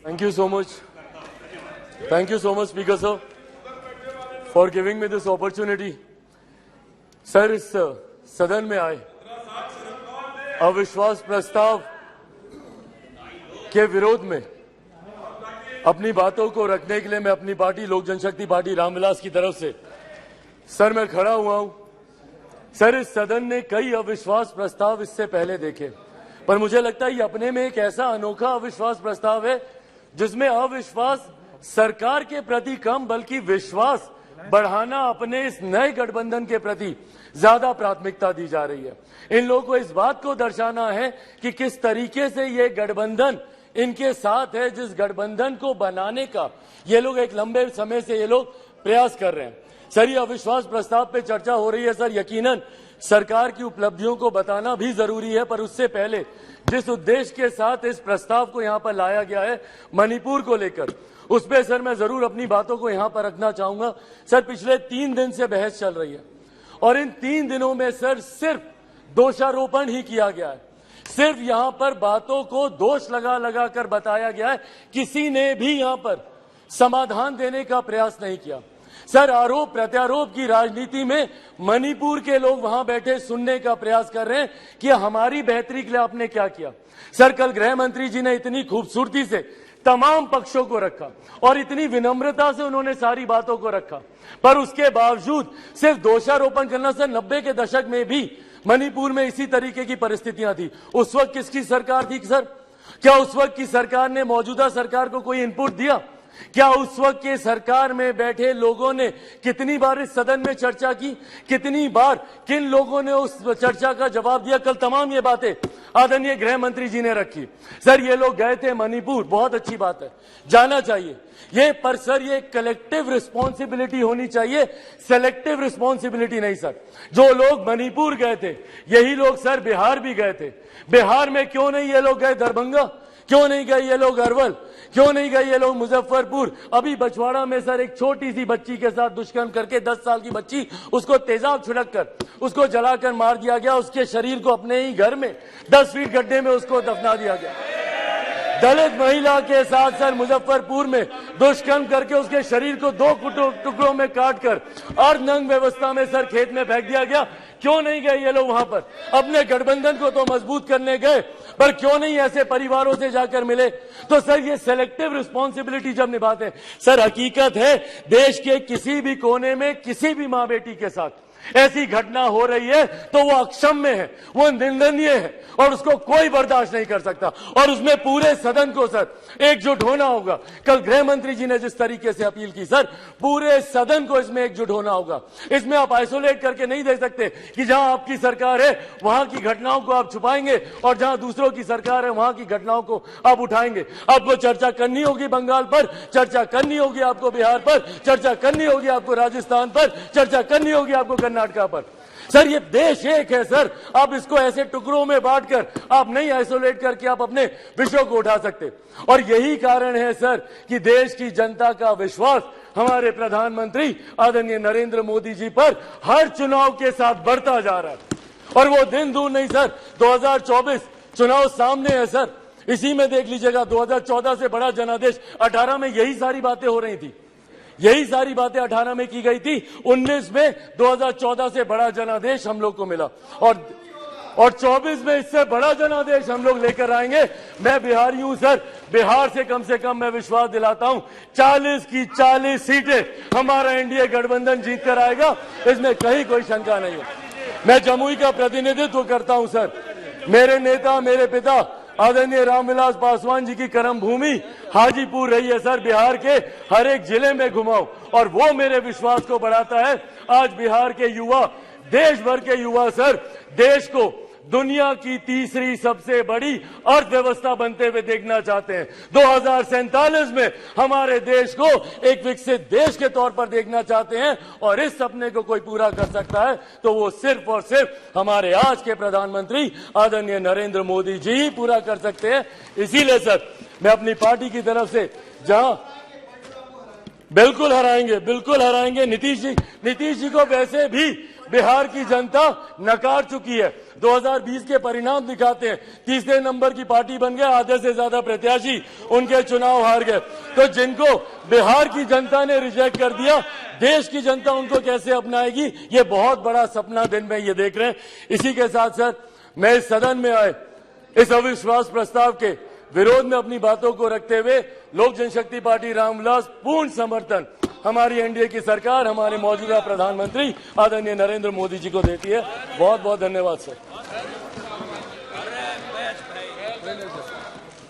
Thank you so much. Thank you so much, Speaker sir, for giving me this opportunity. Sir, इस सदन में आए अविश्वास प्रस्ताव के विरोध में अपनी बातों को रखने के लिए मैं अपनी पार्टी लोक जनशक्ति पार्टी रामविलास की तरफ से सर मैं खड़ा हुआ हूं। सर, इस सदन ने कई अविश्वास प्रस्ताव इससे पहले देखे, पर मुझे लगता है ये अपने में एक ऐसा अनोखा अविश्वास प्रस्ताव है जिसमें अविश्वास सरकार के प्रति कम बल्कि विश्वास बढ़ाना अपने इस नए गठबंधन के प्रति ज्यादा प्राथमिकता दी जा रही है। इन लोगों को इस बात को दर्शाना है कि किस तरीके से ये गठबंधन इनके साथ है, जिस गठबंधन को बनाने का ये लोग एक लंबे समय से ये लोग प्रयास कर रहे हैं। सर, ये अविश्वास प्रस्ताव पे चर्चा हो रही है। सर, यकीनन सरकार की उपलब्धियों को बताना भी जरूरी है, पर उससे पहले जिस उद्देश्य के साथ इस प्रस्ताव को यहां पर लाया गया है मणिपुर को लेकर, उस पर सर मैं जरूर अपनी बातों को यहां पर रखना चाहूंगा। सर, पिछले 3 दिन से बहस चल रही है और इन 3 दिनों में सर सिर्फ दोषारोपण ही किया गया है। सिर्फ यहां पर बातों को दोष लगा लगा कर बताया गया है, किसी ने भी यहां पर समाधान देने का प्रयास नहीं किया। सर, आरोप प्रत्यारोप की राजनीति में मणिपुर के लोग वहां बैठे सुनने का प्रयास कर रहे हैं कि हमारी बेहतरी के लिए आपने क्या किया। सर, कल गृह मंत्री जी ने इतनी खूबसूरती से तमाम पक्षों को रखा और इतनी विनम्रता से उन्होंने सारी बातों को रखा, पर उसके बावजूद सिर्फ दोषारोपण करना। सर, 90 के दशक में भी मणिपुर में इसी तरीके की परिस्थितियां थी। उस वक्त किसकी सरकार थी सर? क्या उस वक्त की सरकार ने मौजूदा सरकार को कोई इनपुट दिया? क्या उस वक्त के सरकार में बैठे लोगों ने कितनी बार इस सदन में चर्चा की? कितनी बार किन लोगों ने उस चर्चा का जवाब दिया? कल तमाम ये बातें आदरणीय गृह मंत्री जी ने रखी। सर, ये लोग गए थे मणिपुर, बहुत अच्छी बात है, जाना चाहिए ये, पर सर ये कलेक्टिव रिस्पॉन्सिबिलिटी होनी चाहिए, सेलेक्टिव रिस्पॉन्सिबिलिटी नहीं। सर, जो लोग मणिपुर गए थे यही लोग सर बिहार भी गए थे। बिहार में क्यों नहीं ये लोग गए दरभंगा? क्यों नहीं गए ये लोग अरवल? क्यों नहीं गए ये लोग मुजफ्फरपुर? अभी बछवाड़ा में सर एक छोटी सी बच्ची के साथ दुष्कर्म करके 10 साल की बच्ची, उसको तेजाब छिड़क कर उसको जलाकर मार दिया गया। उसके शरीर को अपने ही घर में 10 फीट गड्ढे में उसको दफना दिया गया। दलित महिला के साथ सर मुजफ्फरपुर में दुष्कर्म करके उसके शरीर को 2 टुकड़ों में काटकर अर्धनग्न व्यवस्था में सर खेत में फेंक दिया गया। क्यों नहीं गए ये लोग वहां पर? अपने गठबंधन को तो मजबूत करने गए, पर क्यों नहीं ऐसे परिवारों से जाकर मिले? तो सर ये सेलेक्टिव रिस्पॉन्सिबिलिटी जब निभाते हैं, सर हकीकत है देश के किसी भी कोने में किसी भी मां बेटी के साथ ऐसी घटना हो रही है तो वो अक्षम्य है, वो निंदनीय है और उसको कोई बर्दाश्त नहीं कर सकता, और उसमें पूरे सदन को सर एकजुट होना होगा। कल गृह मंत्री जी ने जिस तरीके से अपील की, सर पूरे सदन को इसमें एकजुट होना होगा। इसमें आप आइसोलेट करके नहीं दे सकते कि जहां आपकी सरकार है वहां की घटनाओं को आप छुपाएंगे और जहां दूसरों की सरकार है वहां की घटनाओं को आप उठाएंगे। आपको चर्चा करनी होगी बंगाल पर, चर्चा करनी होगी आपको बिहार पर, चर्चा करनी होगी आपको राजस्थान पर, चर्चा करनी होगी आपको कर्नाटका पर। सर, ये देश एक है सर, आप इसको ऐसे टुकड़ों में बांटकर आप नहीं आइसोलेट करके आप अपने विषयों को उठा सकते। और यही कारण है सर कि देश की जनता का विश्वास हमारे प्रधानमंत्री आदरणीय नरेंद्र मोदी जी पर हर चुनाव के साथ बढ़ता जा रहा है। और वो दिन दूर नहीं सर, 2024 चुनाव सामने है सर, इसी में देख लीजिएगा 2014 से बड़ा जनादेश 18 में यही सारी बातें हो रही थी, यही सारी बातें 18 में की गई थी। 19 में 2014 से बड़ा जनादेश हम लोग को मिला और 24 में इससे बड़ा जनादेश हम लोग लेकर आएंगे। मैं बिहारी हूं सर, बिहार से कम मैं विश्वास दिलाता हूं 40 की 40 सीटें हमारा एनडीए गठबंधन जीत कर आएगा, इसमें कहीं कोई शंका नहीं है। मैं जमुई का प्रतिनिधित्व करता हूं सर, मेरे नेता मेरे पिता आदरणीय रामविलास पासवान जी की कर्म भूमि हाजीपुर रही है सर। बिहार के हर एक जिले में घुमाऊं और वो मेरे विश्वास को बढ़ाता है। आज बिहार के युवा, देश भर के युवा सर देश को दुनिया की तीसरी सबसे बड़ी अर्थव्यवस्था बनते हुए देखना चाहते हैं। 2047 में हमारे देश को एक विकसित देश के तौर पर देखना चाहते हैं, और इस सपने को कोई पूरा कर सकता है तो वो सिर्फ और सिर्फ हमारे आज के प्रधानमंत्री आदरणीय नरेंद्र मोदी जी ही पूरा कर सकते हैं। इसीलिए सर मैं अपनी पार्टी की तरफ से जहां बिल्कुल हराएंगे नीतीश जी को वैसे भी बिहार की जनता नकार चुकी है। 2020 के परिणाम दिखाते हैं, तीसरे नंबर की पार्टी बन गए, आधे से ज्यादा प्रत्याशी उनके चुनाव हार गए। तो जिनको बिहार की जनता ने रिजेक्ट कर दिया, देश की जनता उनको कैसे अपनाएगी, ये बहुत बड़ा सपना दिन में ये देख रहे हैं। इसी के साथ सर, मैं इस सदन में आए इस अविश्वास प्रस्ताव के विरोध में अपनी बातों को रखते हुए लोक जनशक्ति पार्टी रामविलास पूर्ण समर्थन हमारी एनडीए की सरकार, हमारे मौजूदा प्रधानमंत्री आदरणीय नरेंद्र मोदी जी को देती है। बहुत बहुत धन्यवाद सर।